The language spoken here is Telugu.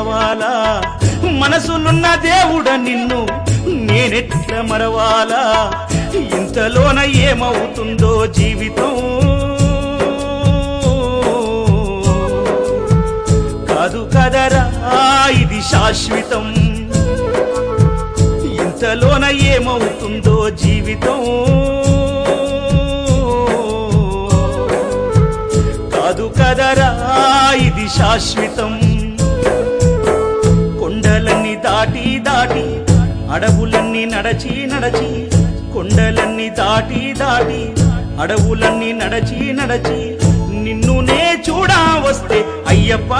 కావాలా మనసులున్న దేవుడ నిన్ను నేనెట్ల మరవాలా ఇంతలోన ఏమవుతుందో జీవితం కాదు కదరా ఇది శాశ్వతం ఇంతలోన ఏమవుతుందో జీవితం కాదు కదరా ఇది శాశ్వతం కొండలన్నీ దాటి దాటి అడవులన్నీ నడచి నడచి కొండలన్నీ దాటి దాటి అడవులన్నీ నడచి నడచి నిన్ను నే చూడా వస్తే అయ్యప్ప